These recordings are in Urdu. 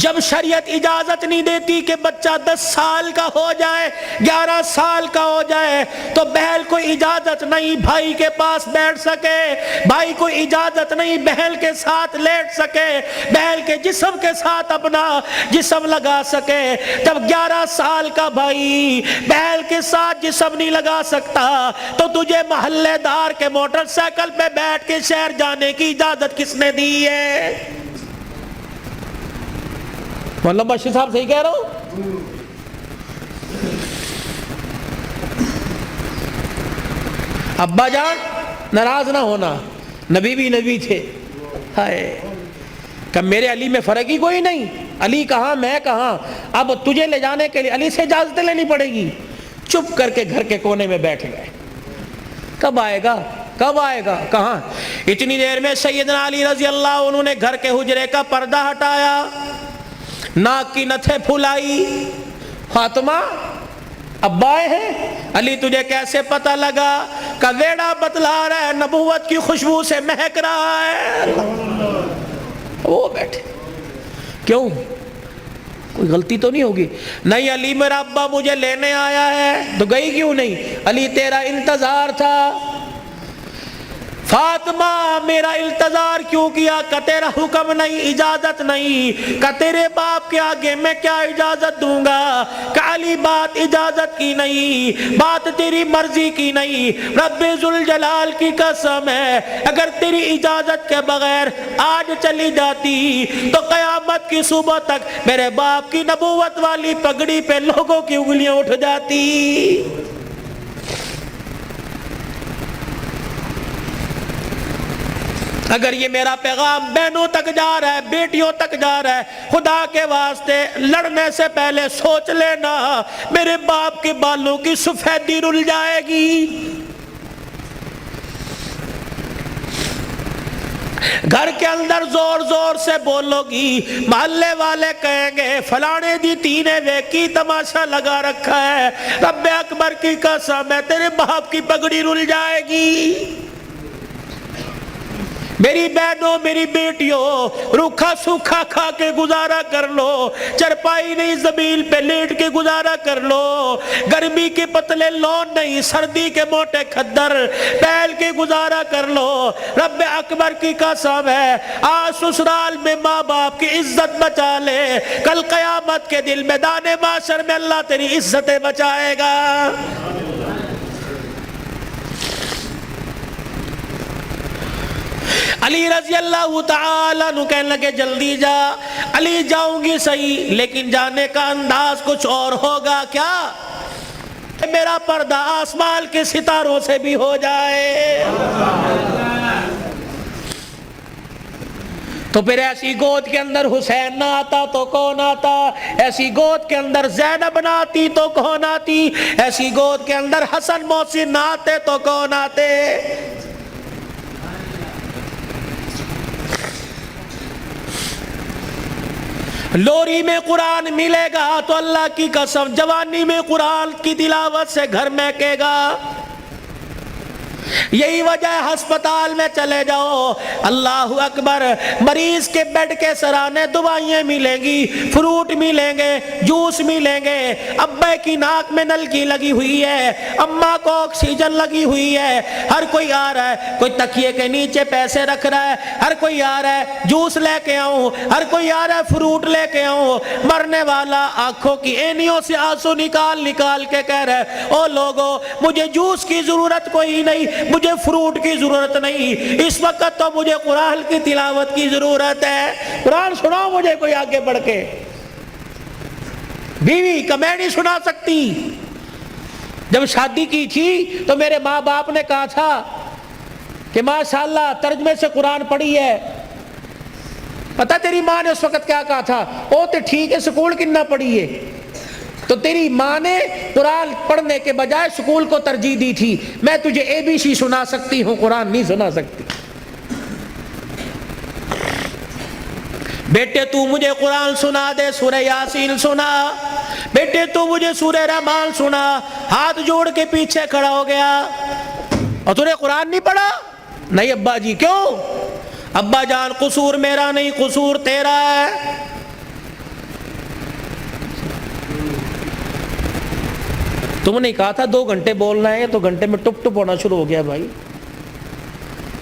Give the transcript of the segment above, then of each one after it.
جب شریعت اجازت نہیں دیتی کہ بچہ 10 سال کا ہو جائے 11 سال کا ہو جائے تو بہن کو اجازت نہیں بھائی کے پاس بیٹھ سکے, بھائی کو اجازت نہیں بہن کے ساتھ لیٹ سکے, بہن کے جسم کے ساتھ اپنا جسم لگا سکے. جب 11 سال کا بھائی بہن کے ساتھ جسم نہیں لگا سکتا تو تجھے محلے دار کے موٹر سائیکل پہ بیٹھ کے شہر جانے کی اجازت کس نے دی ہے؟ مولانا بشیر صاحب صحیح کہہ رہا ہوں؟ ابا جان ناراض نہ ہونا, نبی بھی نبی تھے. ہائے کہ میرے علی میں فرق ہی کوئی نہیں, علی کہاں میں کہاں, اب تجھے لے جانے کے لیے علی سے اجازت لینی پڑے گی. چپ کر کے گھر کے کونے میں بیٹھ گئے. کب آئے گا کب آئے گا کہاں؟ اتنی دیر میں سیدنا علی رضی اللہ عنہ نے گھر کے حجرے کا پردہ ہٹایا, ناک کی نتھے پھلائی. فاطمہ ابا آئے ہیں. علی تجھے کیسے پتہ لگا؟ کہ ویڑا بتلا رہا ہے, نبوت کی خوشبو سے مہک رہا ہے. وہ بیٹھے. کیوں؟ کوئی غلطی تو نہیں ہوگی؟ نہیں علی میرا ابا مجھے لینے آیا ہے. تو گئی کیوں نہیں؟ علی تیرا انتظار تھا. فاطمہ میرا انتظار کیوں کیا؟ کہ تیرا حکم نہیں, اجازت نہیں. کہ تیرے باپ کے آگے میں کیا اجازت دوں گا؟ کہ علی بات اجازت کی نہیں, بات تیری مرضی کی نہیں. رب ذوالجلال کی قسم ہے اگر تیری اجازت کے بغیر آج چلی جاتی تو قیامت کی صبح تک میرے باپ کی نبوت والی پگڑی پہ لوگوں کی انگلیاں اٹھ جاتی. اگر یہ میرا پیغام بہنوں تک جا رہا ہے, بیٹیوں تک جا رہا ہے, خدا کے واسطے لڑنے سے پہلے سوچ لینا میرے باپ کے بالوں کی سفیدی رل جائے گی. گھر کے اندر زور زور سے بولو گی, محلے والے کہیں گے فلانے دی تینے ویکی تماشا لگا رکھا ہے. رب اکبر کی قسم ہے تیرے باپ کی پگڑی رل جائے گی. میری بہنوں میری بیٹیوں روکھا سوکھا کھا کے گزارا کر لو, چرپائی نہیں زمین پہ لیٹ کے گزارا کر لو, گرمی کے پتلے لون نہیں سردی کے موٹے کھدر پہل کے گزارا کر لو. رب اکبر کی قسم ہے آج سسرال میں ماں باپ کی عزت بچا لے, کل قیامت کے دل میدان معاشر میں اللہ تیری عزتیں بچائے گا. علی رضی اللہ تعالیٰ عنہ کہنے لگے جلدی جا. علی جاؤں گی صحیح لیکن جانے کا انداز کچھ اور ہوگا. کیا؟ میرا پردہ آسمان کے ستاروں سے بھی ہو جائے. تو پھر ایسی گود کے اندر حسین نہ آتا تو کون آتا؟ ایسی گود کے اندر زینب نہ آتی تو کون آتی؟ ایسی گود کے اندر حسن محسن نہ آتے تو کون آتے؟ لوری میں قرآن ملے گا تو اللہ کی قسم جوانی میں قرآن کی تلاوت سے گھر مہکے گا. یہی وجہ ہے ہسپتال میں چلے جاؤ اللہ اکبر, مریض کے بیڈ کے سرانے دوائیں ملیں گی, فروٹ ملیں گے, جوس ملیں گے. ابے کی ناک میں نلکی لگی ہوئی ہے, اماں کو آکسیجن لگی ہوئی ہے. ہر کوئی آ رہا ہے, کوئی تکیے کے نیچے پیسے رکھ رہا ہے, ہر کوئی آ رہا ہے جوس لے کے آؤں, ہر کوئی آ رہا ہے فروٹ لے کے آؤں. مرنے والا آنکھوں کی اینیوں سے آنسو نکال نکال کے کہہ رہا ہے او لوگو مجھے جوس کی ضرورت کوئی نہیں, مجھے فروٹ کی ضرورت نہیں, اس وقت تو مجھے قرآن کی تلاوت کی ضرورت ہے. قرآن سناؤ مجھے کوئی آگے بڑھ کے. بیوی کہ میں نہیں سنا سکتی. جب شادی کی تھی تو میرے ماں باپ نے کہا تھا کہ ماشاءاللہ ترجمے سے قرآن پڑھی ہے. پتہ تیری ماں نے اس وقت کیا کہا تھا؟ او تو ٹھیک ہے سکول کنا پڑھی ہے. تو تیری ماں نے قرآن پڑھنے کے بجائے سکول کو ترجیح دی تھی. میں تجھے اے بی سی سنا سکتی ہوں, قرآن نہیں سنا سکتی. بیٹے تو مجھے قرآن سنا دے, سورہ یاسین سنا. بیٹے تو مجھے سورہ رحمان سنا. ہاتھ جوڑ کے پیچھے کھڑا ہو گیا. اور تو نے قرآن نہیں پڑھا؟ نہیں ابا جی. کیوں؟ ابا جان قصور میرا نہیں, قصور تیرا ہے. تم نے کہا تھا 2 گھنٹے بولنا ہے تو گھنٹے میں ٹپ ٹپ ہونا شروع ہو گیا بھائی.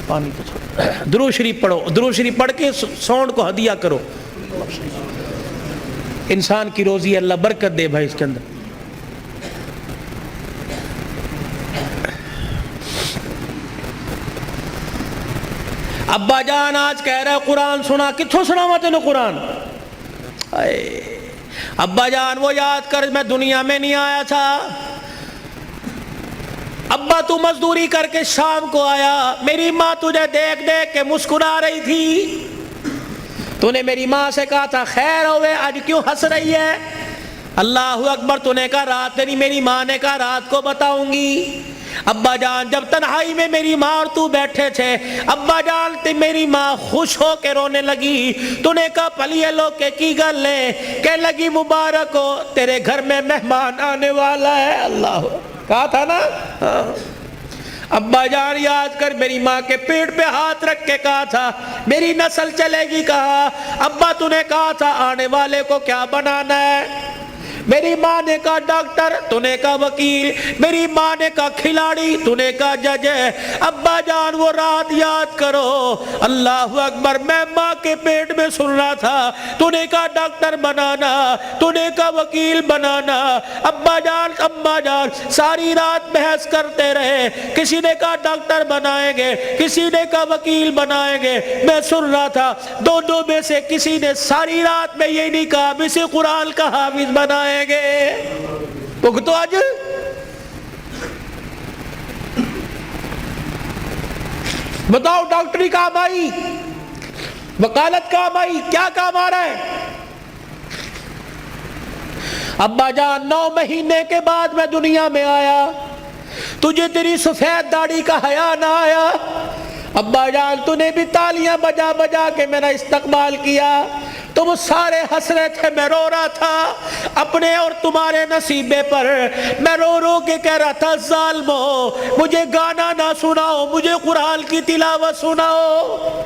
پانی تو چھوڑو. درود شریف پڑھو, درود شریف پڑھ کے ساؤنڈ کو ہدیہ کرو. انسان کی روزی اللہ برکت دے بھائی اس کے اندر. ابا جان آج کہہ رہا ہے قرآن سنا, کتھوں سناوا تینوں قرآن؟ ابا جان وہ یاد کر میں دنیا میں نہیں آیا تھا. ابا تو مزدوری کر کے شام کو آیا, میری ماں تجھے دیکھ دیکھ کے مسکرا رہی تھی. تو نے میری ماں سے کہا تھا خیر ہوئے, آج کیوں ہنس رہی ہے؟ اللہ اکبر. تو نے کہا رات نہیں, میری ماں نے کہا رات کو بتاؤں گی. ابا جان جب تنہائی میں میری ماں اور تو بیٹھے تھے, ابا جان میری ماں خوش ہو کے رونے لگی. تو نے کہا پلیے لو کے کی گل لے, کہ لگی مبارک ہو تیرے گھر میں مہمان آنے والا ہے. اللہ کہا تھا نا. ابا جان یاد کر میری ماں کے پیٹ پہ ہاتھ رکھ کے کہا تھا میری نسل چلے گی. کہا ابا تو نے کہا تھا آنے والے کو کیا بنانا ہے؟ میری ماں نے کہا ڈاکٹر, تو نے کہا وکیل, میری ماں نے کہا کھلاڑی, تو نے کہا جج. ابا جان وہ رات یاد کرو, اللہ اکبر, میں ماں کے پیٹ میں سن رہا تھا. تو نے کہا ڈاکٹر بنانا, تو نے کہا وکیل بنانا. ابا جان اماں جان ساری رات بحث کرتے رہے. کسی نے کہا ڈاکٹر بنائیں گے, کسی نے کہا وکیل بنائیں گے. میں سن رہا تھا دونوں میں سے کسی نے ساری رات میں یہ نہیں کہا اسے قرآن کا حافظ بنائیں گے. تو آج بتاؤ ڈاکٹری کام آئی, وکالت کام آئی, کیا کام آ رہا ہے؟ ابا جان 9 مہینے کے بعد میں دنیا میں آیا, تجھے تیری سفید داڑھی کا حیا نہ آیا. ابا جان تو نے بھی تالیاں بجا بجا کے میرا استقبال کیا. تم سارے ہنس رہے تھے, میں رو رہا تھا اپنے اور تمہارے نصیبے پر. میں رو رو کے کہہ رہا تھا ظالمو مجھے گانا نہ سناؤ, مجھے قرآن کی تلاوت سناؤ.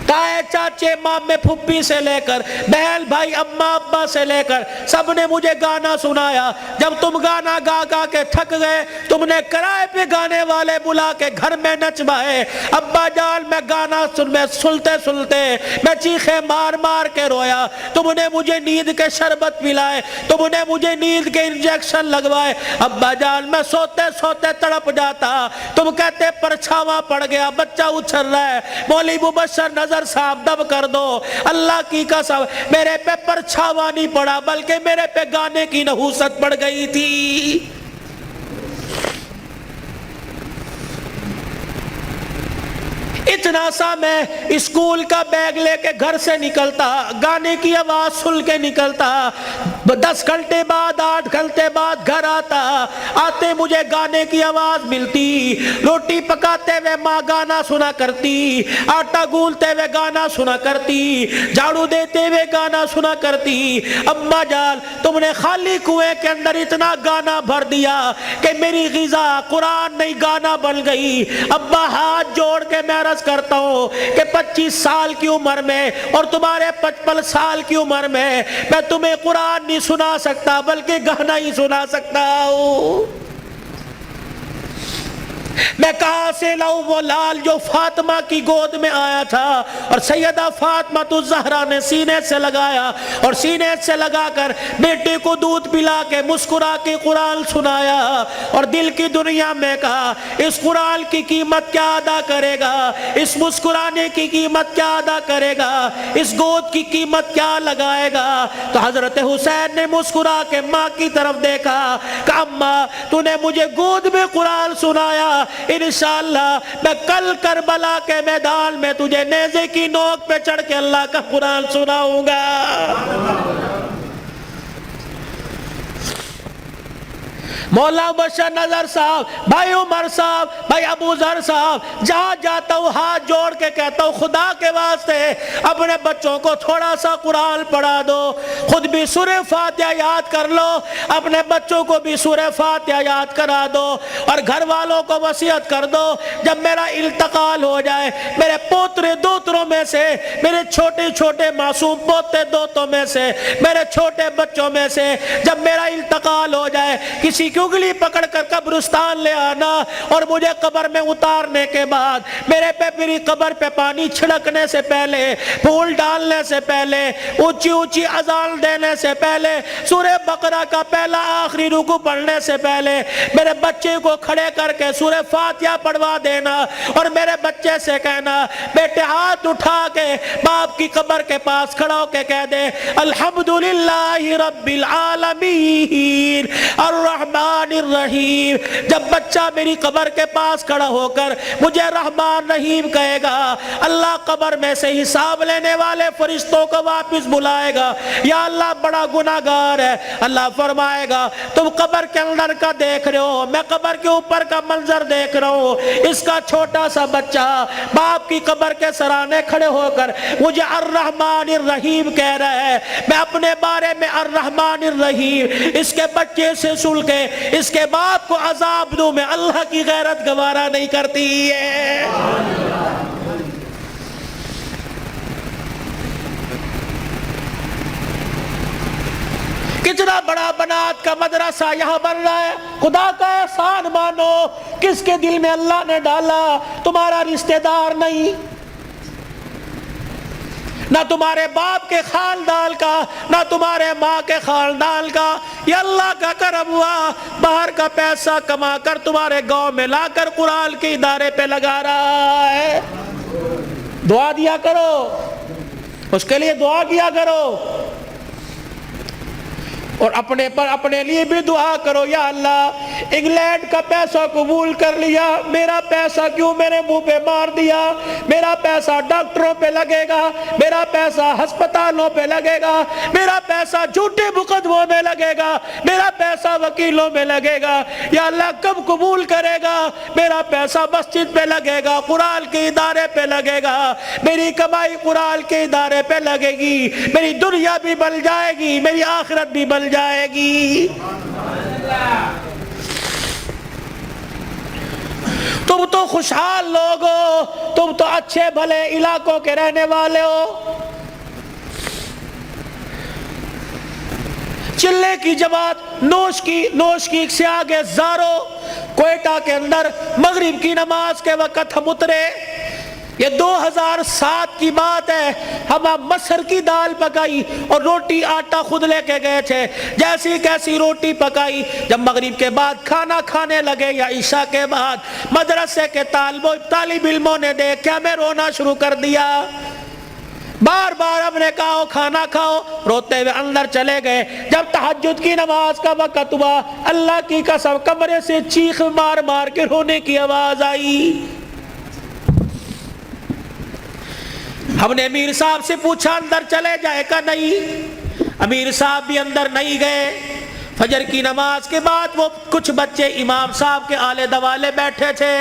تائے چاچے مامے پھپھی سے لے کر بہن بھائی اماں ابا سے لے کر سب نے مجھے گانا سنایا. جب تم گانا گا گا کے تھک گئے, تم نے کرائے پہ گانے والے بلا کے گھر میں نچوائے. ابا جان میں گانا سنتے سنتے میں چیخے مار مار کے رویا. تم نے مجھے نیند کے شربت پلائے, تم نے مجھے نیند کے انجیکشن لگوائے. ابا جان میں سوتے سوتے تڑپ جاتا. تم کہتے پرچھاواں پڑ گیا, بچہ اچھل رہا ہے, مولوی مبشر نظر صاحب دب کر دو. اللہ کی قسم میرے پہ پرچھاوا نہیں پڑا بلکہ میرے پہ گانے کی نحوست پڑ گئی تھی. اتنا سا میں اسکول کا بیگ لے کے گھر سے نکلتا, گانے کی آواز سن کے نکلتا. 10 گھنٹے بعد 8 گھنٹے بعد گھر آتا, آتے مجھے گانے کی آواز ملتی. روٹی پکاتے ہوئے ماں گانا سنا کرتی, آٹا گوندتے ہوئے گانا سنا کرتی, جھاڑو دیتے ہوئے گانا سنا کرتی. اماں جان تم نے خالی کنویں کے اندر اتنا گانا بھر دیا کہ میری غذا قرآن نہیں گانا بن گئی. ابا ہاتھ جوڑ کے میں عرض کرتا ہوں کہ 25 سال کی عمر میں اور تمہارے 55 سال کی عمر میں تمہیں قرآن نہیں سنا سکتا بلکہ گانا ہی سنا سکتا ہوں. میں کہاں سے لاؤں وہ لال جو فاطمہ کی گود میں آیا تھا اور سیدہ فاطمہ الزہرا نے سینے سے لگایا اور سینے سے لگا کر بیٹے کو دودھ پلا کے مسکرا کے قرآن سنایا اور دل کی دنیا میں کہا اس قرآن کی قیمت کیا ادا کرے گا, اس مسکرانے کی قیمت کیا ادا کرے گا, اس گود کی قیمت کیا لگائے گا. تو حضرت حسین نے مسکرا کے ماں کی طرف دیکھا کہ اماں تو نے مجھے گود میں قرآن سنایا, انشاءاللہ میں کل کربلا کے میدان میں تجھے نیزے کی نوک پہ چڑھ کے اللہ کا قرآن سناؤں گا. مولا بشر نظر صاحب، بھائی عمر صاحب، بھائی ابو ذر صاحب، جہاں جاتا ہوں ہاتھ جوڑ کے کہتا ہوں خدا کے واسطے اپنے بچوں کو تھوڑا سا قرآن پڑھا دو، خود بھی سورہ فاتحہ یاد کر لو، اپنے بچوں کو بھی سورہ فاتحہ یاد کرا دو، اور گھر والوں کو وصیت کر دو جب میرا انتقال ہو جائے میرے پوترے دوتروں میں سے، میرے چھوٹے چھوٹے معصوم پوتے دوتوں میں سے، میرے چھوٹے بچوں میں سے جب میرا انتقال ہو جائے کسی کی انگلی پکڑ کر قبرستان لے آنا، اور مجھے قبر میں اتارنے کے بعد میرے پہ میری قبر پہ پانی چھڑکنے سے پہلے، پھول ڈالنے سے پہلے، اونچی اونچی اذان دینے سے پہلے، سورہ بقرہ کا پہلا آخری رکوع پڑھنے سے پہلے میرے بچے کو کھڑے کر کے سورہ فاتحہ پڑھوا دینا، اور میرے بچے سے کہنا بیٹے ہاتھ اٹھا کے باپ کی قبر کے پاس کھڑا ہو کے کہہ دے الحمدللہ رب العالمین الرحمن الرحیم۔ جب بچہ میری قبر کے پاس کھڑا ہو کر مجھے رحمان رحیم کہے گا، اللہ قبر میں سے حساب لینے والے فرشتوں کو واپس بلائے گا، یا اللہ بڑا گناہگار ہے، اللہ فرمائے گا تم قبر کے اندر کا دیکھ رہے ہو، میں قبر کے اوپر کا منظر دیکھ رہا ہوں، اس کا چھوٹا سا بچہ باپ کی قبر کے سرانے کھڑے ہو کر مجھے الرحمن الرحیم کہہ رہا ہے، میں اپنے بارے میں الرحمن الرحیم اس کے بچے سے سن کے اس کے باپ کو عذاب دوں، میں اللہ کی غیرت گوارا نہیں کرتی ہے۔ کتنا بڑا بنات کا مدرسہ یہاں بن رہا ہے، خدا کا احسان مانو، کس کے دل میں اللہ نے ڈالا، تمہارا رشتہ دار نہیں، نہ تمہارے باپ کے خاندان کا، نہ تمہارے ماں کے خاندان کا، یہ اللہ کا کرم ہوا، باہر کا پیسہ کما کر تمہارے گاؤں میں لا کر قرآن کے ادارے پہ لگا رہا ہے۔ دعا دیا کرو، اس کے لیے دعا کیا کرو، اور اپنے پر اپنے لیے بھی دعا کرو، یا اللہ انگلینڈ کا پیسہ قبول کر لیا، میرا پیسہ کیوں میرے منہ پہ مار دیا، میرا پیسہ ڈاکٹروں پہ لگے گا، میرا پیسہ ہسپتالوں پہ لگے گا، میرا پیسہ جھوٹے مقدموں میں لگے گا، میرا پیسہ وکیلوں میں لگے گا، یا اللہ کب قبول کرے گا، میرا پیسہ مسجد پہ لگے گا، قرآن کے ادارے پہ لگے گا، میری کمائی قرآن کے ادارے پہ لگے گی، میری دنیا بھی بن جائے گی، میری آخرت بھی بن جائے گی۔ تم تو خوشحال لوگ ہو، تم تو اچھے بھلے علاقوں کے رہنے والے ہو، چلے کی جماعت نوش کی سے آگے زارو، کوئٹہ کے اندر مغرب کی نماز کے وقت ہم اترے، یہ 2007 کی بات ہے، ہم مسر کی دال پکائی اور روٹی آٹا خود لے کے گئے تھے، جیسی کیسی روٹی پکائی، جب مغرب کے بعد کھانا کھانے لگے یا عشاء کے بعد مدرسے کے طالب علموں نے دیکھ کے ہمیں رونا شروع کر دیا، بار بار ہم نے کہا کھانا کھاؤ، روتے ہوئے اندر چلے گئے، جب تہجد کی نماز کا وقت ہوا اللہ کی قسم کمرے سے چیخ مار مار کے رونے کی آواز آئی۔ ہم نے امیر صاحب سے پوچھا اندر چلے جائے کا، نہیں، امیر صاحب بھی اندر نہیں گئے۔ فجر کی نماز کے بعد وہ کچھ بچے امام صاحب کے آلے دوالے بیٹھے تھے،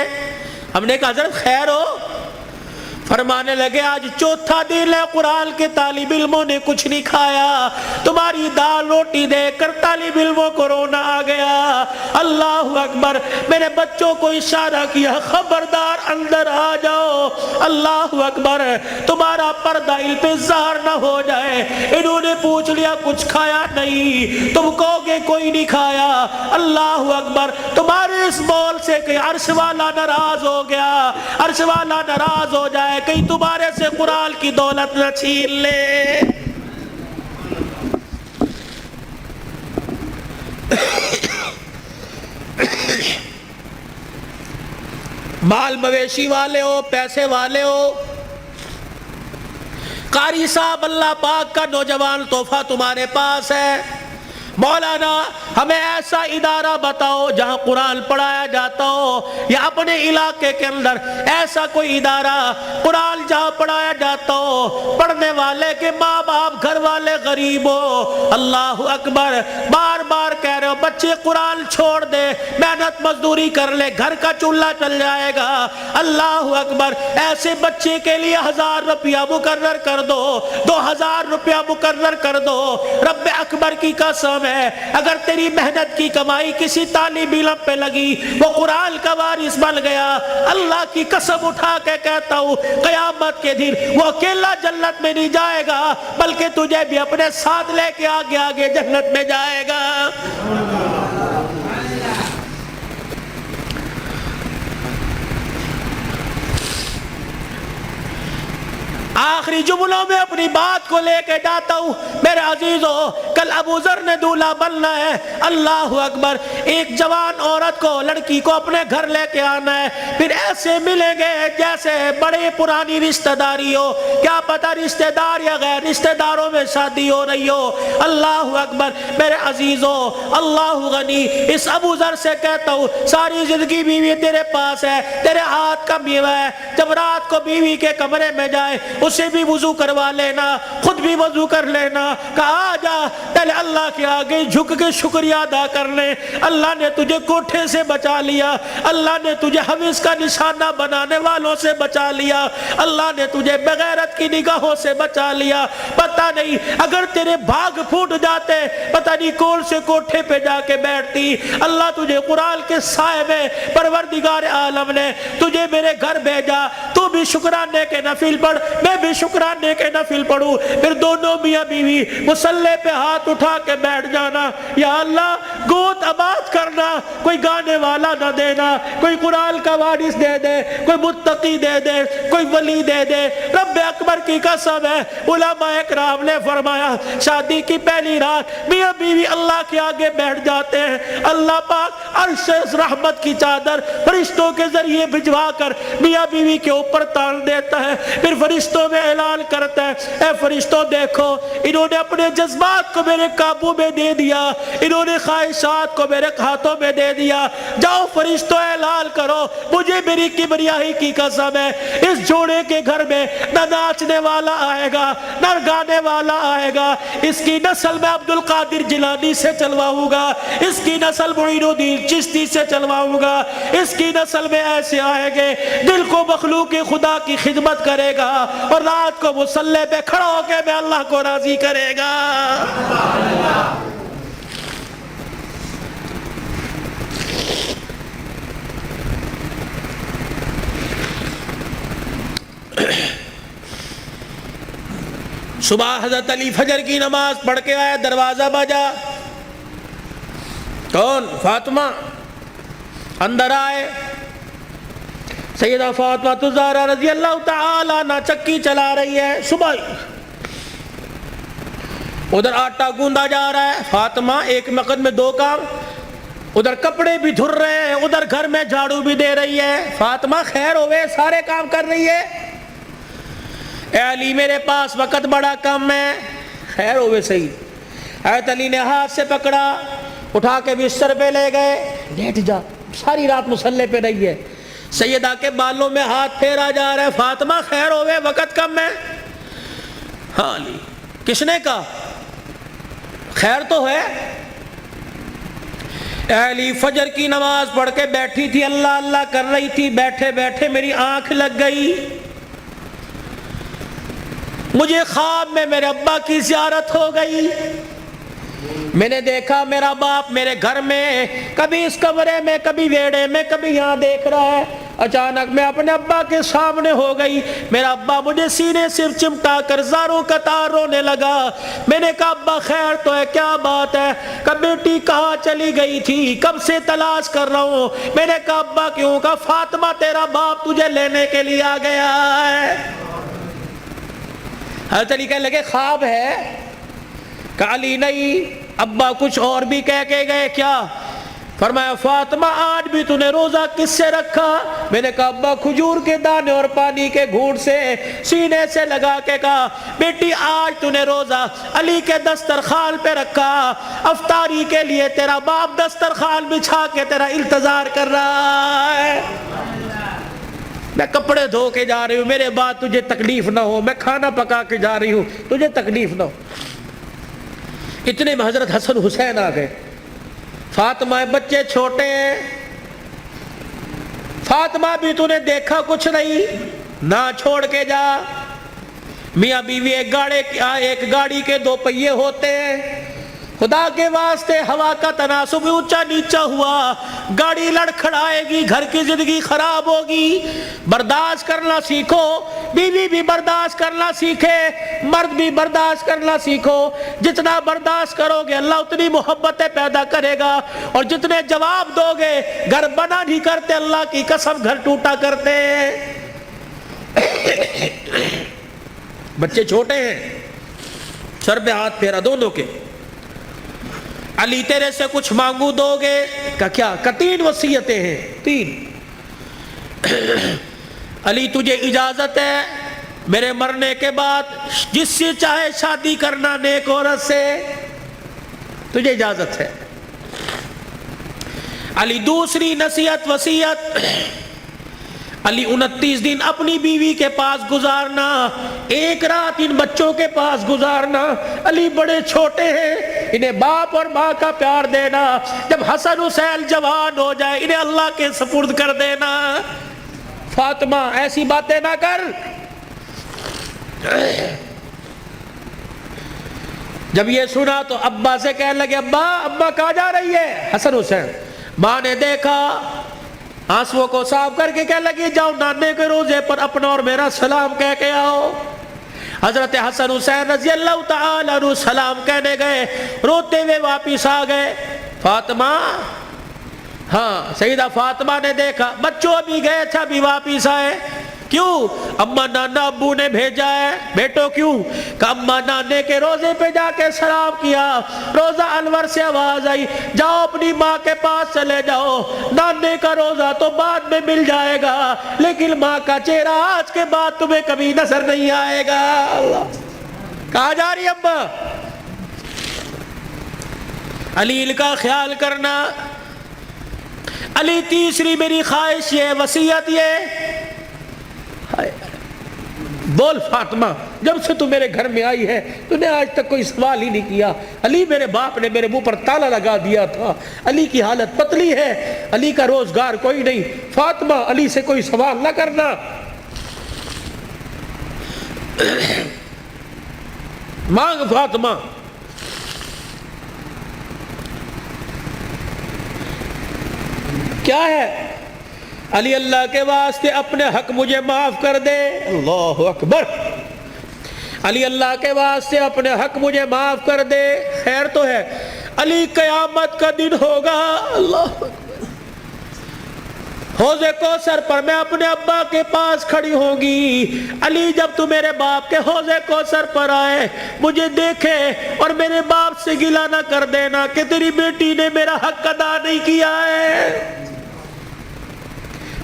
ہم نے کہا حضرت خیر ہو؟ فرمانے لگے آج چوتھا دن ہے قرآن کے طالب علموں نے کچھ نہیں کھایا، تمہاری دال روٹی دیکھ کر طالب علموں کو رونا آ گیا۔ اللہ اکبر، میرے بچوں کو اشارہ کیا خبردار اندر آ جاؤ، اللہ اکبر، تمہارا پردہ ان پہ ظاہر نہ ہو جائے۔ انہوں نے پوچھ لیا کچھ کھایا؟ نہیں۔ تم کہو گے کوئی نہیں کھایا؟ اللہ اکبر، تمہارے اس بول سے کہ عرش والا ناراض ہو گیا، عرش والا ناراض ہو جائے، کہیں تمہارے سے قرآن کی دولت نہ چھین لے۔ مال مویشی والے ہو، پیسے والے ہو، قاری صاحب اللہ پاک کا نوجوان تحفہ تمہارے پاس ہے، مولانا ہمیں ایسا ادارہ بتاؤ جہاں قرآن پڑھایا جاتا ہو، یا اپنے علاقے کے اندر ایسا کوئی ادارہ قرآن جہاں پڑھایا جاتا ہو، پڑھنے والے کے ماں باپ گھر والے غریب ہو۔ اللہ اکبر، بار بار کہہ رہے ہو بچے قرآن چھوڑ دے، محنت مزدوری کر لے، گھر کا چولہا چل جائے گا۔ اللہ اکبر، ایسے بچے کے لیے 1000 روپیہ مقرر کر دو، 2000 روپیہ مقرر کر دو۔ رب اکبر کی قسم ہے، اگر تیری محنت کی کمائی کسی طالب علم پہ لگی، وہ قرآن کا وارث بن گیا، اللہ کی قسم اٹھا کے کہتا ہوں قیامت کے دن وہ اکیلا جنت میں نہیں جائے گا، بلکہ تجھے بھی اپنے ساتھ لے کے آگے آگے جنت میں جائے گا۔ آخری جملوں میں اپنی بات کو لے کے جاتا ہوں میرے عزیزو، کل ابو ذر نے دولہا بننا ہے۔ اللہ اکبر، ایک جوان عورت کو، لڑکی کو اپنے گھر لے کے آنا ہے، پھر ایسے ملیں گے جیسے بڑے پرانی رشتہ داری ہو، کیا پتہ رشتہ دار یا غیر رشتہ داروں میں شادی ہو رہی ہو۔ اللہ اکبر میرے عزیزو، اللہ غنی، اس ابو ذر سے کہتا ہوں ساری زندگی بیوی تیرے پاس ہے، تیرے ہاتھ کا میوہ ہے، جب رات کو بیوی کے کمرے میں جائے اسے بھی وضو کروا لینا، خود بھی وضو کر لینا، کہا جا پہلے اللہ کے آگے جھک کے شکریہ ادا کر لے، اللہ نے تجھے کوٹھے سے بچا لیا، اللہ نے تجھے حویث کا نشانہ بنانے والوں سے بچا لیا، اللہ نے تجھے بغیرت کی نگاہوں سے بچا لیا۔ پتہ نہیں اگر تیرے بھاگ پھوٹ جاتے، پتہ نہیں کون سے کوٹھے پہ جا کے بیٹھتی۔ اللہ تجھے قرآن کے سائے میں پروردگار عالم نے تجھے میرے گھر بھیجا، تو بھی شکرانے کے نفل پڑھ، میں بھی شکرانے کے نفل پڑھوں، پھر دونوں میاں بیوی مصلی پہ ہاتھ اٹھا کے بیٹھ جانا، یا اللہ گوت آباد کرنا، کوئی گانے والا نہ دینا، کوئی قرآن کا وارث دے دے، کوئی متقی دے دے، کوئی ولی دے دے۔ رب اکبر کی قسم ہے، علماء اکرام نے فرمایا شادی کی پہلی رات میاں بیوی اللہ کے آگے بیٹھ جاتے ہیں، اللہ پاک عرش رحمت کی چادر فرشتوں کے ذریعے بھجوا کر میاں بیوی کے اوپر تان دیتا ہے، پھر فرشتوں میں اعلان کرتا ہے اے فرشتوں دیکھو انہوں نے اپنے جذبات کو میرے قابو میں دے دیا، انہوں نے خواہشات کو میرے ہاتھوں میں دے دیا، جاؤ فرشتوں اعلان کرو مجھے میری کبریائی کی قسم ہے اس جوڑے کے گھر میں نہ ناچنے والا آئے گا نہ گانے والا آئے گا، اس کی نسل میں عبد القادر جیلانی سے چلواؤں گا، اس کی نسل معین الدین چشتی سے چلواؤں گا، اس کی نسل میں ایسے آئے گے دل کو مخلوق خدا کی خدمت کرے گا اور رات کو مصلی پہ کھڑا ہو کے میں اللہ کو راضی کرے گا۔ صبح حضرت علی فجر کی نماز پڑھ کے آیا، دروازہ بجا، کون؟ فاطمہ۔ اندر آئے، سیدہ فاطمہ الزہرا رضی اللہ تعالی عنہ چکی چلا رہی ہے، صبح ادھر آٹا گوندا جا رہا ہے، فاطمہ ایک وقت میں دو کام، ادھر کپڑے بھی دھر رہے ہیں، ادھر گھر میں جھاڑو بھی دے رہی ہے۔ فاطمہ خیر ہوئے، سارے کام کر رہی ہے۔ اے علی میرے پاس وقت بڑا کم ہے۔ خیر ہوئے صحیح۔ حضرت علی نے ہاتھ سے پکڑا، اٹھا کے بستر پہ لے گئے، لیٹ جا، ساری رات مصلی پہ رہی ہے۔ سیدہ کے بالوں میں ہاتھ پھیرا جا رہا ہے، فاطمہ خیر ہوئے وقت کم ہے۔ ہاں علی، کس نے کہا؟ خیر تو ہے۔ اے علی فجر کی نماز پڑھ کے بیٹھی تھی، اللہ اللہ کر رہی تھی، بیٹھے بیٹھے میری آنکھ لگ گئی، مجھے خواب میں میرے ابا کی زیارت ہو گئی، میں نے دیکھا میرا باپ میرے گھر میں، کبھی اس کمرے میں، کبھی ویڑے میں، کبھی یہاں دیکھ رہا ہے۔ اچانک میں اپنے ابا کے سامنے ہو گئی، میرا ابا مجھے سینے سے چمٹا کر زاروں قطار رونے لگا۔ میں نے کہا ابا خیر تو ہے، کیا بات ہے؟ کہ بیٹی کہاں چلی گئی تھی، کب سے تلاش کر رہا ہوں۔ میں نے کہا ابا کیوں؟ کہا فاطمہ تیرا باپ تجھے لینے کے لیے آ گیا ہے۔ حضرت علی کہنے لگے خواب ہے؟ کہا علی نہیں، ابا کچھ اور بھی کہہ کے گئے کیا؟ فرمایا فاطمہ آج بھی تو نے روزہ کس سے رکھا؟ میں نے کہا ابا کھجور کے دانے اور پانی کے گھونٹ سے، سینے سے لگا کے کہا بیٹی آج تو نے روزہ علی کے دسترخوان پہ رکھا، افطاری کے لیے تیرا باپ دسترخوان بچھا کے تیرا انتظار کر رہا ہے، میں کپڑے دھو کے جا رہی ہوں، میرے بعد تجھے تکلیف نہ ہو، میں کھانا پکا کے جا رہی ہوں تجھے تکلیف نہ ہو۔ اتنے میں حضرت حسن حسین آ گئے۔ فاطمہ بچے چھوٹے ہیں، فاطمہ بھی تو نے دیکھا کچھ نہیں، نہ چھوڑ کے جا۔ میاں بیوی ایک گاڑی کے دو پہیے ہوتے ہیں، خدا کے واسطے ہوا کا تناسب اونچا نیچا ہوا، گاڑی لڑکھڑائے گی، گھر کی زندگی خراب ہوگی، برداشت کرنا سیکھو، بیوی بھی برداشت کرنا سیکھے، مرد بھی برداشت کرنا سیکھو، جتنا برداشت کرو گے اللہ اتنی محبتیں پیدا کرے گا، اور جتنے جواب دو گے گھر بنا نہیں کرتے، اللہ کی قسم گھر ٹوٹا کرتے ہیں۔ بچے چھوٹے ہیں، سر پہ ہاتھ پھیرا دونوں کے، علی تیرے سے کچھ مانگو دو گے؟ کہ کیا؟ کہ 3 وصیتیں ہیں، 3۔ علی تجھے اجازت ہے میرے مرنے کے بعد جس سے چاہے شادی کرنا نیک عورت سے، تجھے اجازت ہے۔ علی دوسری نصیحت وصیت، علی 29 دن اپنی بیوی کے پاس گزارنا، 1 رات ان بچوں کے پاس گزارنا۔ علی بڑے چھوٹے ہیں، انہیں باپ اور ماں کا پیار دینا، جب حسن حسین جوان ہو جائے انہیں اللہ کے سپرد کر دینا۔ فاطمہ ایسی باتیں نہ کر۔ جب یہ سنا تو ابا سے کہنے لگے ابا کہاں جا رہی ہے؟ حسن حسین۔ ماں نے دیکھا، آنسوؤں کو صاف کر کے کہنے لگی جاؤ نانے کے روزے پر اپنا اور میرا سلام کہہ کے آؤ۔ حضرت حسن حسین رضی اللہ تعالیٰ عنہ سلام کہنے گئے، روتے ہوئے واپس آ گئے۔ فاطمہ، ہاں سیدہ فاطمہ نے دیکھا بچوں بھی گئے تھے ابھی واپس آئے، کیوں؟ اما نانا ابو نے بھیجا ہے۔ بیٹو کیوں؟ کہ اما نانے کے روزے پہ جا کے سلام کیا، روزہ انور سے آواز آئی جاؤ اپنی ماں کے پاس چلے جاؤ، نانے کا روزہ تو بعد میں مل جائے گا لیکن ماں کا چہرہ آج کے بعد تمہیں کبھی نظر نہیں آئے گا۔ اللہ، کہاں جا رہی ابا؟ علی کا خیال کرنا۔ علی تیسری میری خواہش یہ، وصیت یہ، بول فاطمہ جب سے تو میرے گھر میں آئی ہے تو نے آج تک کوئی سوال ہی نہیں کیا۔ علی میرے باپ نے میرے منہ پر تالا لگا دیا تھا، علی کی حالت پتلی ہے، علی کا روزگار کوئی نہیں، فاطمہ علی سے کوئی سوال نہ کرنا۔ مانگ فاطمہ۔ کیا ہے؟ علی اللہ کے واسطے اپنے حق مجھے معاف کر دے۔ اللہ اکبر۔ علی اللہ کے واسطے اپنے حق مجھے معاف کر دے۔ خیر تو ہے، علی قیامت کا دن ہوگا، اللہ اکبر، حوض کوثر پر میں اپنے ابا کے پاس کھڑی ہوں گی۔ علی جب تو میرے باپ کے حوض کوثر پر آئے مجھے دیکھے اور میرے باپ سے گلہ نہ کر دینا کہ تیری بیٹی نے میرا حق ادا نہیں کیا ہے۔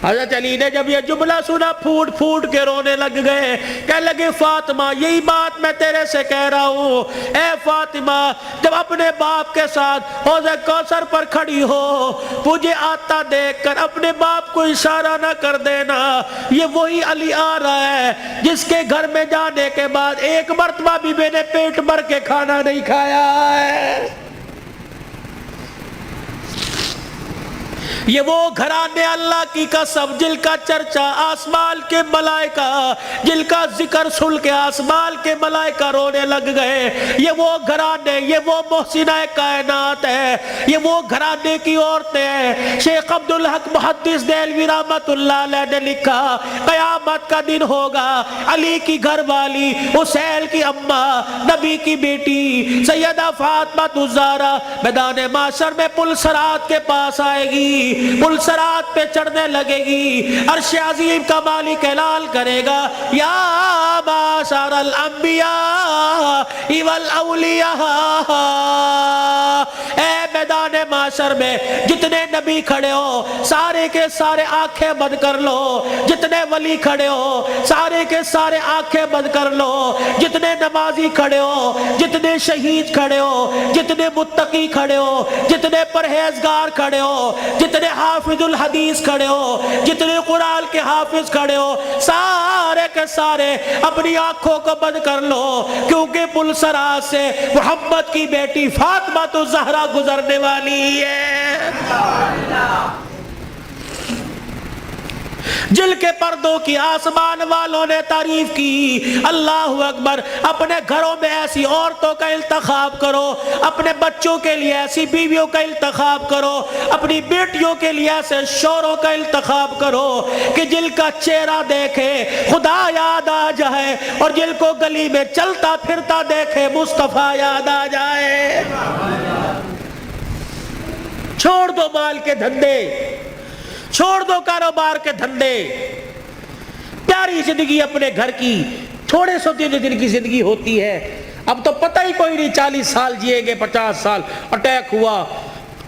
حضرت علی نے جب یہ جملہ سنا پھوٹ پھوٹ کے رونے لگ گئے، کہنے لگے فاطمہ یہی بات میں تیرے سے کہہ رہا ہوں، اے فاطمہ جب اپنے باپ کے ساتھ حوض کوثر پر کھڑی ہو مجھے آتا دیکھ کر اپنے باپ کو اشارہ نہ کر دینا، یہ وہی علی آ رہا ہے جس کے گھر میں جانے کے بعد ایک مرتبہ بھی میں نے پیٹ بھر کے کھانا نہیں کھایا ہے۔ یہ وہ گھرانے اللہ کی قسم جن کا چرچا آسمان کے ملائکہ، جن کا ذکر سن کے آسمان کے ملائکہ رونے لگ گئے۔ یہ وہ گھرانے، یہ وہ محسنہ کائنات ہے، یہ وہ گھرانے کی عورتیں ہیں۔ شیخ عبدالحق محدث دہلوی رحمت اللہ علیہ نے لکھا قیامت کا دن ہوگا، علی کی گھر والی، حسین کی اماں، نبی کی بیٹی سیدہ فاطمہ الزہرا میدان محشر میں پل صراط کے پاس آئے گی، پل صراط پہ چڑھنے لگے گی، عرش عظیم کا مالک اعلان کرے گا یا معاشر الانبیاء والاولیاء، اے میدان معاشر میں جتنے نبی کھڑے ہو سارے کے سارے آنکھیں بند کر لو، جتنے ولی کھڑے ہو سارے کے سارے آنکھیں بند کر لو، جتنے نمازی کھڑے ہو، جتنے شہید کھڑے ہو، جتنے متقی کھڑے ہو، جتنے پرہیزگار کھڑے ہو، جتنے حافظ الحدیث کھڑے ہو، جتنے قرآن کے حافظ کھڑے ہو، سارے کے سارے اپنی آنکھوں کو بند کر لو، کیونکہ پل صراط سے محمد کی بیٹی فاطمہ تو زہرا گزرنے والی ہے، جل کے پردوں کی آسمان والوں نے تعریف کی۔ اللہ اکبر۔ اپنے گھروں میں ایسی عورتوں کا انتخاب کرو، اپنے بچوں کے لیے ایسی بیویوں کا انتخاب کرو، اپنی بیٹیوں کے لیے ایسے شوہروں کا انتخاب کرو کہ جل کا چہرہ دیکھے خدا یاد آ جائے، اور جل کو گلی میں چلتا پھرتا دیکھے مصطفیٰ یاد آ جائے۔ چھوڑ دو مال کے دھندے، چھوڑ دو کاروبار کے دھندے، پیاری زندگی اپنے گھر کی، تھوڑے سو دن کی زندگی ہوتی ہے، اب تو پتہ ہی کوئی نہیں 40 سال جیے گے، 50 سال، اٹیک ہوا،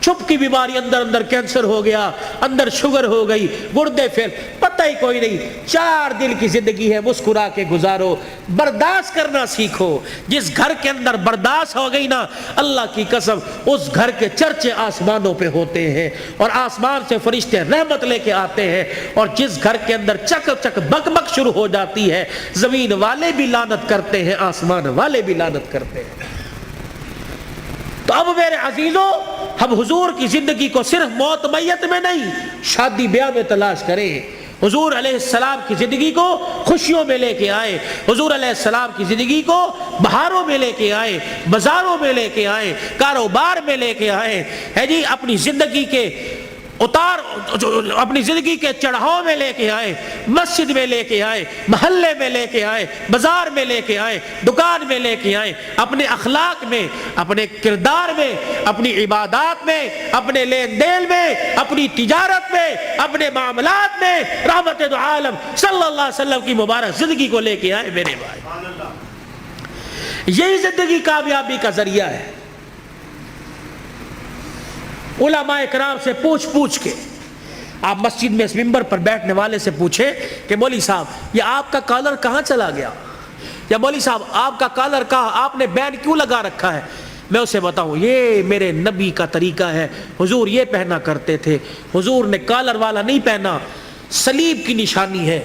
چھپ کی بیماری، اندر کینسر ہو گیا، اندر شوگر ہو گئی، گردے فیل، پتہ ہی کوئی نہیں۔ 4 دن کی زندگی ہے، مسکرا کے گزارو، برداشت کرنا سیکھو۔ جس گھر کے اندر برداشت ہو گئی نا، اللہ کی قسم اس گھر کے چرچے آسمانوں پہ ہوتے ہیں، اور آسمان سے فرشتے رحمت لے کے آتے ہیں، اور جس گھر کے اندر چک چک بک بک شروع ہو جاتی ہے، زمین والے بھی لعنت کرتے ہیں، آسمان والے بھی لعنت کرتے ہیں۔ تو اب میرے عزیزوں، ہم حضور کی زندگی کو صرف موت میت میں نہیں، شادی بیاہ میں تلاش کریں۔ حضور علیہ السلام کی زندگی کو خوشیوں میں لے کے آئے، حضور علیہ السلام کی زندگی کو بہاروں میں لے کے آئے، بازاروں میں لے کے آئے، کاروبار میں لے کے آئے، ہے جی، اپنی زندگی کے اپنی زندگی کے چڑھاؤ میں لے کے آئے، مسجد میں لے کے آئے، محلے میں لے کے آئے، بازار میں لے کے آئے، دکان میں لے کے آئے، اپنے اخلاق میں، اپنے کردار میں، اپنی عبادات میں، اپنے لین دین میں، اپنی تجارت میں، اپنے معاملات میں رحمت دو عالم صلی اللہ علیہ وسلم کی مبارک زندگی کو لے کے آئے میرے بھائی۔ یہی زندگی کامیابی کا ذریعہ ہے۔ علماء کرام سے پوچھ کے آپ مسجد میں اس منبر پر بیٹھنے والے سے پوچھیں کہ مولوی صاحب یہ آپ کا کالر کہاں چلا گیا، یا مولوی صاحب آپ کا کالر کہاں، آپ نے بینڈ کیوں لگا رکھا ہے، میں اسے بتاؤں یہ میرے نبی کا طریقہ ہے، حضور یہ پہنا کرتے تھے، حضور نے کالر والا نہیں پہنا، صلیب کی نشانی ہے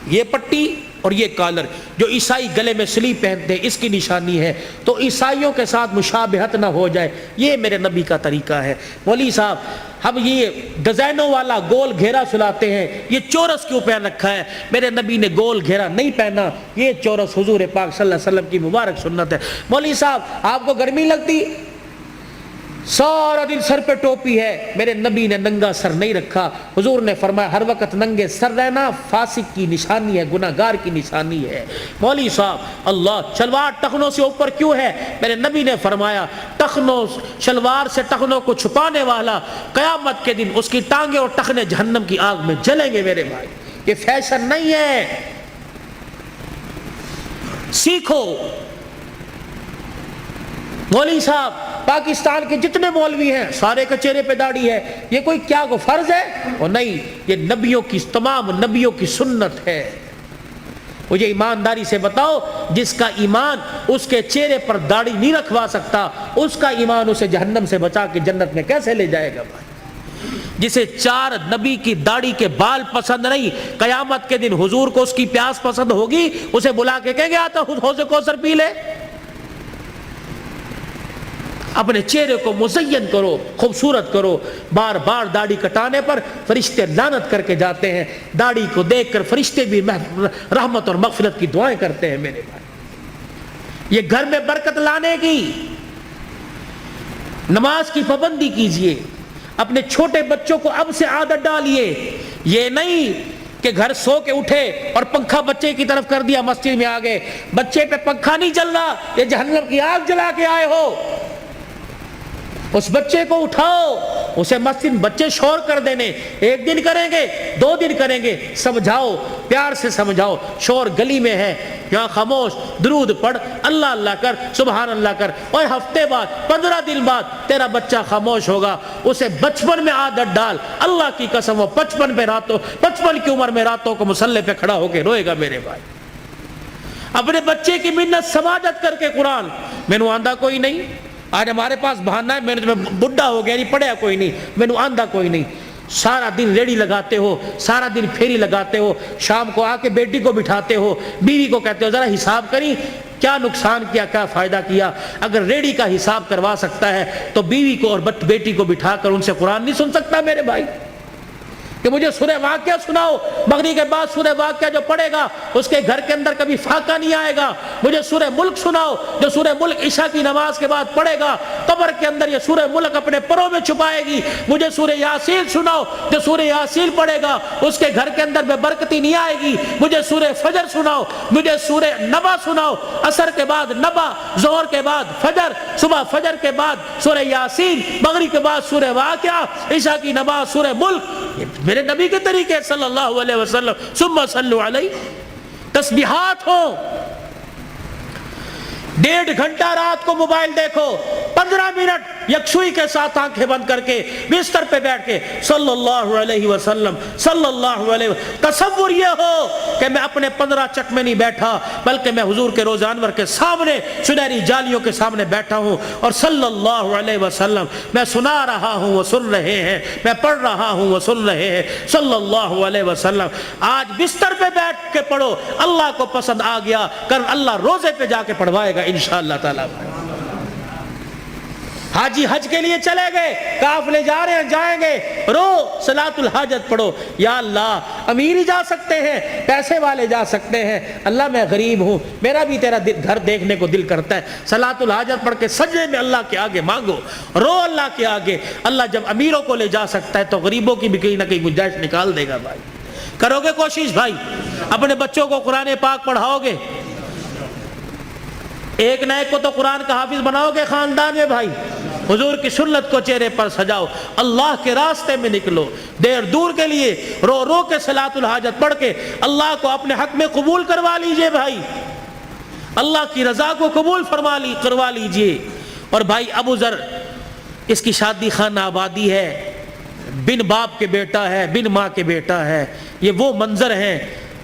یہ پٹی اور یہ کالر، جو عیسائی گلے میں صلیب پہنتے ہیں اس کی نشانی ہے، تو عیسائیوں کے ساتھ مشابہت نہ ہو جائے، یہ میرے نبی کا طریقہ ہے۔ مولوی صاحب ہم یہ ڈیزائنوں والا گول گھیرا سلاتے ہیں، یہ چورس کیوں پہن رکھا ہے، میرے نبی نے گول گھیرا نہیں پہنا، یہ چورس حضور پاک صلی اللہ علیہ وسلم کی مبارک سنت ہے۔ مولوی صاحب آپ کو گرمی لگتی، سارا دن سر پہ ٹوپی ہے، میرے نبی نے ننگا سر نہیں رکھا، حضور نے فرمایا ہر وقت ننگے سر رہنا فاسق کی نشانی ہے، گناہ گار کی نشانی ہے۔ مولوی صاحب اللہ شلوار ٹخنوں سے اوپر کیوں ہے، میرے نبی نے فرمایا ٹخنوں شلوار سے ٹخنوں کو چھپانے والا قیامت کے دن اس کی ٹانگیں اور ٹخنے جہنم کی آگ میں جلیں گے میرے بھائی، یہ فیشن نہیں ہے، سیکھو۔ مولوی صاحب پاکستان کے جتنے مولوی ہیں سارے کے چہرے پہ داڑھی ہے، یہ کوئی کیا کو فرض ہے؟ اور نہیں، یہ نبیوں کی تمام نبیوں کی سنت ہے۔ مجھے ایمانداری سے بتاؤ، جس کا ایمان اس کے چہرے پر داڑھی نہیں رکھوا سکتا، اس کا ایمان اسے جہنم سے بچا کے جنت میں کیسے لے جائے گا بھائی؟ جسے 4 نبی کی داڑھی کے بال پسند نہیں، قیامت کے دن حضور کو اس کی پیاس پسند ہوگی، اسے بلا کے کہیں گے آتا حوض کوثر پی لے۔ اپنے چہرے کو مزین کرو، خوبصورت کرو۔ بار بار داڑھی کٹانے پر فرشتے لعنت کر کے جاتے ہیں، داڑھی کو دیکھ کر فرشتے بھی رحمت اور مغفرت کی دعائیں کرتے ہیں میرے بھائی۔ یہ گھر میں برکت لانے کی، نماز کی پابندی کیجئے، اپنے چھوٹے بچوں کو اب سے عادت ڈالیے، یہ نہیں کہ گھر سو کے اٹھے اور پنکھا بچے کی طرف کر دیا، مسجد میں آگے بچے پہ پنکھا نہیں چل رہا، یہ جہنم کی آگ جلا کے آئے ہو۔ اس بچے کو اٹھاؤ، اسے مسجد بچے شور کر دینے، ایک دن کریں گے 2 دن کریں گے، سمجھاؤ، پیار سے سمجھاؤ، شور گلی میں ہے یہاں خاموش، درود پڑھ، اللہ اللہ کر، سبحان اللہ کر، اور ہفتے بعد 15 دن بعد تیرا بچہ خاموش ہوگا، اسے بچپن میں عادت ڈال، اللہ کی قسم وہ 55 کی عمر میں راتوں کو مصلی پہ کھڑا ہو کے روئے گا میرے بھائی۔ اپنے بچے کی منت سماجت کر کے قرآن، میں نے آندھا کوئی نہیں، آج ہمارے پاس بہانہ ہے میں بڈھا ہو گیا نہیں پڑھیا کوئی نہیں، میں نے آندھا کوئی نہیں، سارا دن ریڑی لگاتے ہو، سارا دن پھیری لگاتے ہو، شام کو آ کے بیٹی کو بٹھاتے ہو، بیوی کو کہتے ہو ذرا حساب کری کیا نقصان کیا کیا فائدہ کیا۔ اگر ریڑی کا حساب کروا سکتا ہے تو بیوی کو اور بیٹی کو بٹھا کر ان سے قرآن نہیں سن سکتا میرے بھائی؟ کہ مجھے سورہ واقعہ سناؤ، مغرب کے بعد سورہ واقعہ جو پڑھے گا اس کے گھر کے اندر کبھی فاقہ نہیں آئے گا۔ مجھے سورہ ملک سناؤ، جو سورہ ملک عشاء کی نماز کے بعد پڑھے گا قبر کے اندر یہ سورہ ملک اپنے پروں میں چھپائے گی۔ مجھے سورہ یاسین سناؤ، جو سورہ یاسین پڑھے گا اس کے گھر کے اندر بے برکتی نہیں آئے گی۔ مجھے سورہ فجر سناؤ، مجھے سورہ نبا سناؤ، عصر کے بعد نبا، ظہر کے بعد فجر، صبح فجر کے بعد سورہ یاسین، مغرب کے بعد سورہ واقعہ، عشاء کی نماز سورہ ملک۔ میرے نبی کے طریقے صلی اللہ علیہ وسلم، ثم صلو علیہ، تسبیحات ہوں۔ 1.5 گھنٹہ رات کو موبائل دیکھو، 15 منٹ یکسوئی کے ساتھ آنکھیں بند کر کے بستر پہ بیٹھ کے صلی اللہ علیہ وسلم صلی اللہ علیہ وسلم، تصور یہ ہو کہ میں اپنے 15 چک میں نہیں بیٹھا بلکہ میں حضور کے روزہ انور کے سامنے سنہری جالیوں کے سامنے بیٹھا ہوں، اور صلی اللہ علیہ وسلم میں سنا رہا ہوں وہ سن رہے ہیں، میں پڑھ رہا ہوں وہ سن رہے ہیں، صلی اللہ علیہ وسلم۔ آج بستر پہ بیٹھ کے پڑھو، اللہ کو پسند آ گیا کل اللہ روزے پہ جا کے پڑھوائے گا انشاءاللہ تعالیٰ۔ حاجی حج کے لیے چلے گئے، قافلے جا رہے ہیں جائیں گے، رو صلاۃ الحاجت پڑھو، یا اللہ امیر ہی جا سکتے ہیں، پیسے والے جا سکتے ہیں، اللہ میں غریب ہوں، میرا بھی تیرا گھر دیکھنے کو دل کرتا ہے، صلاۃ الحاجت پڑھ کے سجدے میں اللہ کے آگے مانگو، رو اللہ کے آگے۔ اللہ جب امیروں کو لے جا سکتا ہے تو غریبوں کی بھی کہیں نہ کہیں گنجائش نکال دے گا۔ بھائی کرو گے کوشش؟ بھائی اپنے بچوں کو قرآن پاک پڑھاؤ گے؟ ایک نہ ایک کو تو قرآن کا حافظ بناؤ گے خاندان میں؟ بھائی حضور کی سنت کو چہرے پر سجاؤ، اللہ کے راستے میں نکلو، دیر دور کے لیے رو رو کے صلاۃ الحاجت پڑھ کے اللہ کو اپنے حق میں قبول کروا لیجئے۔ بھائی اللہ کی رضا کو قبول کروا لیجئے۔ اور بھائی ابو ذر، اس کی شادی خانہ آبادی ہے، بن باپ کے بیٹا ہے، بن ماں کے بیٹا ہے، یہ وہ منظر ہیں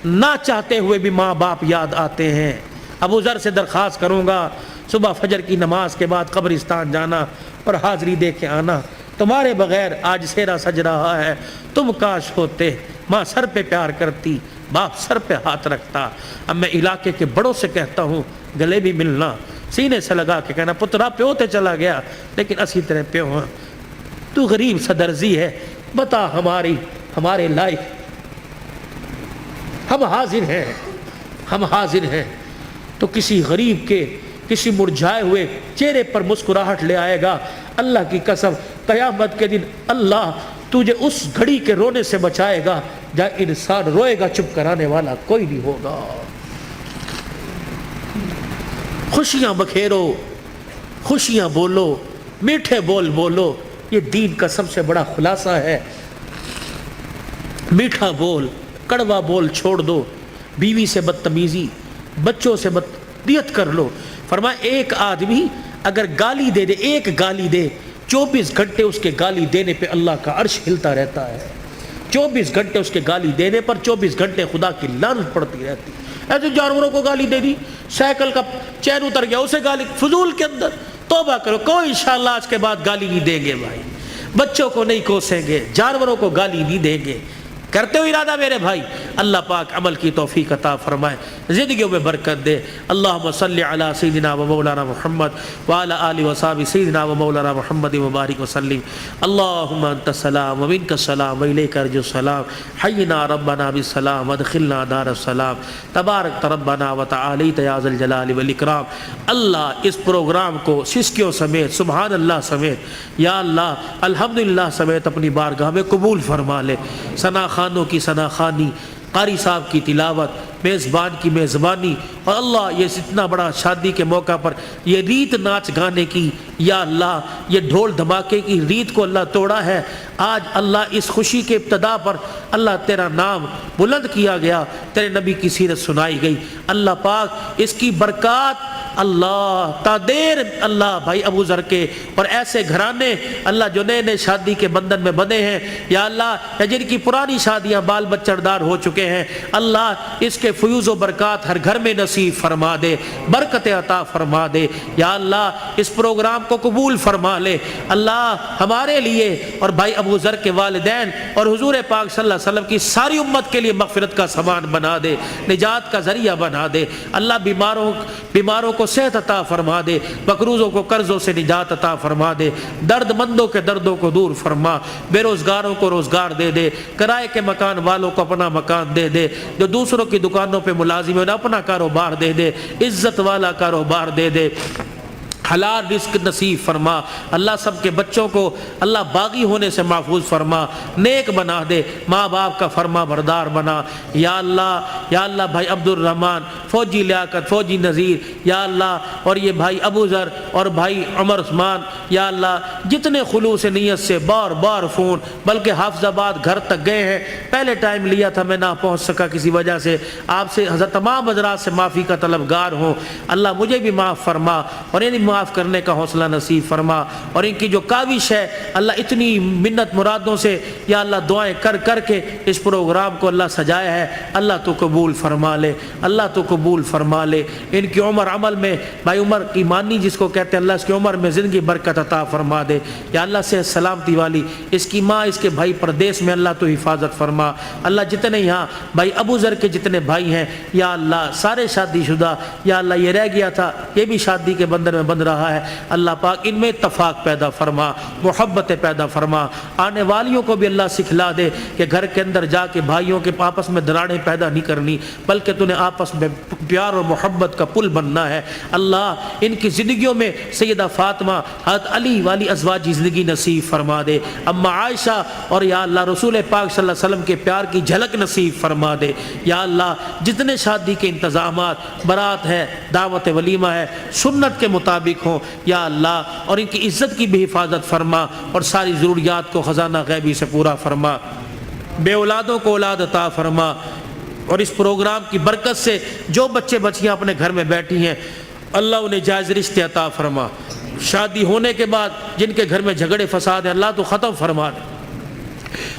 نہ چاہتے ہوئے بھی ماں باپ یاد آتے ہیں۔ ابو ذر سے درخواست کروں گا صبح فجر کی نماز کے بعد قبرستان جانا اور حاضری دے کے آنا، تمہارے بغیر آج سیرا سج رہا ہے، تم کاش ہوتے، ماں سر پہ پیار کرتی، باپ سر پہ ہاتھ رکھتا۔ اب میں علاقے کے بڑوں سے کہتا ہوں گلے بھی ملنا، سینے سے لگا کے کہنا پترا پیو تے چلا گیا لیکن اسی طرح پیو ہاں، تو غریب صدرزی ہے، بتا ہمارے لائق، ہم حاضر ہیں تو کسی غریب کے کسی مرجھائے ہوئے چہرے پر مسکراہٹ لے آئے گا۔ اللہ کی قسم قیامت کے دن اللہ تجھے اس گھڑی کے رونے سے بچائے گا جہاں انسان روئے گا، چپ کرانے والا کوئی نہیں ہوگا۔ خوشیاں بکھیرو، خوشیاں بولو، میٹھے بول بولو، یہ دین کا سب سے بڑا خلاصہ ہے۔ میٹھا بول، کڑوا بول چھوڑ دو، بیوی سے بدتمیزی، بچوں سے بدتمیزی کر لو۔ فرمایا ایک آدمی اگر گالی دے دے، ایک گالی دے، 24 گھنٹے اس کے گالی دینے پہ اللہ کا عرش ہلتا رہتا ہے۔ 24 گھنٹے اس کے گالی دینے پر 24 گھنٹے خدا کی لعنت پڑتی رہتی۔ ایسے جانوروں کو گالی دے دی، سائیکل کا چین اتر گیا اسے گالی، فضول کے اندر توبہ کرو، کوئی انشاءاللہ آج کے بعد گالی نہیں دیں گے۔ بھائی بچوں کو نہیں کوسیں گے، جانوروں کو گالی نہیں دیں گے۔ کرتے ہو ارادہ میرے بھائی، اللہ پاک عمل کی توفیق عطا فرمائے، زندگیوں میں برکت دے۔ اللہم صلی علی سیدنا و مولانا محمد وعلی آلہ وصحبہ سیدنا و مولانا محمد مبارک وسلم۔ اللہم انت السلام و منک السلام و الیک ارجع السلام، حینا ربنا بالسلام وادخلنا دار السلام، تبارک ربنا و تعالیت یا ذا الجلال والاکرام۔ اللہ اس پروگرام کو سسکیوں سمیت، سبحان اللہ سمیت، یا اللہ الحمدللہ سمیت اپنی بارگاہ میں قبول فرما لے۔ ثنا خانوں کی ثنا خوانی، قاری صاحب کی تلاوت، میزبان کی میزبانی، اور اللہ یہ اتنا بڑا شادی کے موقع پر یہ ریت ناچ گانے کی، یا اللہ یہ ڈھول دھماکے کی ریت کو اللہ توڑا ہے۔ آج اللہ اس خوشی کے ابتدا پر اللہ تیرا نام بلند کیا گیا، تیرے نبی کی سیرت سنائی گئی، اللہ پاک اس کی برکات اللہ تادیر اللہ بھائی ابو ذر کے اور ایسے گھرانے اللہ جو نئے نئے شادی کے بندھن میں بندھے ہیں، یا اللہ یا جن کی پرانی شادیاں بال بچہ دار ہو چکے ہیں، اللہ اس کے فیوز و برکات ہر گھر میں نصیب فرما دے، برکت عطا فرما دے، یا اللہ اس پروگرام کو قبول فرما لے، اللہ ہمارے لیے اور بھائی ابو ذر کے والدین اور حضور پاک صلی اللہ علیہ وسلم کی ساری امت کے لیے مغفرت کا سامان بنا دے، نجات کا ذریعہ بنا دے، اللہ بیماروں کو صحت عطا فرما دے، مقروضوں کو قرضوں سے نجات عطا فرما دے، درد مندوں کے دردوں کو دور فرما، بے روزگاروں کو روزگار دے دے، کرائے کے مکان والوں کو اپنا مکان دے دے، جو دوسروں کی دکانوں پہ ملازم ہیں انہیں اپنا کاروبار دے دے، عزت والا کاروبار دے دے، حلال رزق نصیب فرما، اللہ سب کے بچوں کو اللہ باغی ہونے سے محفوظ فرما، نیک بنا دے، ماں باپ کا فرما بردار بنا، یا اللہ بھائی عبد الرحمن، فوجی لیاقت، فوجی نذیر، یا اللہ اور یہ بھائی ابو ذر اور بھائی عمر عثمان، یا اللہ جتنے خلوص نیت سے بار بار فون بلکہ حافظ آباد گھر تک گئے ہیں، پہلے ٹائم لیا تھا میں نہ پہنچ سکا کسی وجہ سے، آپ سے حضرت تمام حضرات سے معافی کا طلبگار ہوں، اللہ مجھے بھی معاف فرما اور انہیں معاف کرنے کا حوصلہ نصیب فرما، اور ان کی جو کاوش ہے اللہ اتنی منت مرادوں سے یا اللہ دعائیں کر کر کے اس پروگرام کو اللہ سجایا ہے، اللہ تو قبول فرما لے، اللہ تو قبول فرما لے، ان کی عمر عمل میں بھائی عمر کی مانی جس کو کہتے ہیں اللہ اس کی عمر میں زندگی برکت عطا فرما دے، یا اللہ سے سلامتی والی اس کی ماں اس کے بھائی پردیس میں اللہ تو حفاظت فرما، اللہ جتنے یہاں بھائی ابو ذر کے جتنے بھائی ہیں یا اللہ سارے شادی شدہ، یا اللہ یہ رہ گیا تھا یہ بھی شادی کے بندھن میں بندھ رہا ہے، اللہ پاک ان میں اتفاق پیدا فرما، محبت پیدا فرما، آنے والیوں کو بھی اللہ سکھلا دے کہ گھر کے اندر جا کے بھائیوں کے آپس میں دراڑیں پیدا نہیں کرنی بلکہ تو نے آپس میں پیار اور محبت کا پل بننا ہے، اللہ ان کی زندگیوں میں سیدہ فاطمہ حضرت علی والی ازواجی زندگی نصیب فرما دے، اما عائشہ اور یا اللہ رسول پاک صلی اللہ علیہ وسلم کے پیار کی جھلک نصیب فرما دے، یا اللہ جتنے شادی کے انتظامات برات ہے دعوت ولیمہ ہے سنت کے مطابق ہوں یا اللہ، اور ان کی عزت کی بھی حفاظت فرما اور ساری ضروریات کو خزانہ غیبی سے پورا فرما، بے اولادوں کو اولاد عطا فرما، اور اس پروگرام کی برکت سے جو بچے بچیاں اپنے گھر میں بیٹھی ہیں اللہ انہیں جائز رشتے عطا فرما، شادی ہونے کے بعد جن کے گھر میں جھگڑے فساد ہیں اللہ تو ختم فرما دے،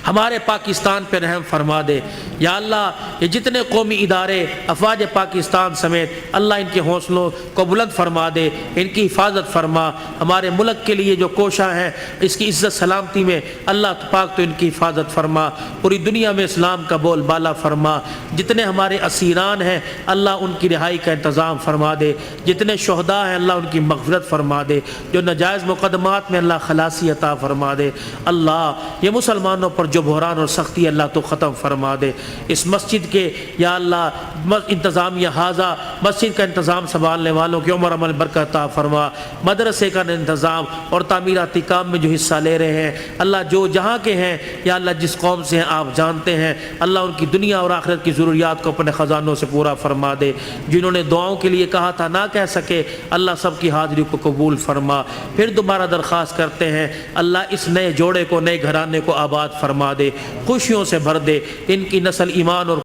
ہمارے پاکستان پہ رحم فرما دے، یا اللہ یہ جتنے قومی ادارے افواج پاکستان سمیت اللہ ان کے حوصلوں کو بلند فرما دے، ان کی حفاظت فرما، ہمارے ملک کے لیے جو کوشاں ہیں اس کی عزت سلامتی میں اللہ پاک تو ان کی حفاظت فرما، پوری دنیا میں اسلام کا بول بالا فرما، جتنے ہمارے اسیران ہیں اللہ ان کی رہائی کا انتظام فرما دے، جتنے شہداء ہیں اللہ ان کی مغفرت فرما دے، جو ناجائز مقدمات میں اللہ خلاصی عطا فرما دے، اللہ یہ مسلمانوں پر جو بحران اور سختی اللہ تو ختم فرما دے، اس مسجد کے یا اللہ انتظامیہ حاضہ مسجد کا انتظام سنبھالنے والوں کی عمر عمل برکت عطا فرما، مدرسے کا انتظام اور تعمیراتی کام میں جو حصہ لے رہے ہیں اللہ جو جہاں کے ہیں یا اللہ جس قوم سے ہیں آپ جانتے ہیں، اللہ ان کی دنیا اور آخرت کی ضروریات کو اپنے خزانوں سے پورا فرما دے، جنہوں نے دعاؤں کے لیے کہا تھا نہ کہہ سکے اللہ سب کی حاضری کو قبول فرما، پھر دوبارہ درخواست کرتے ہیں اللہ اس نئے جوڑے کو نئے گھرانے کو آباد فرما دے، خوشیوں سے بھر دے، ان کی نسل ایمان اور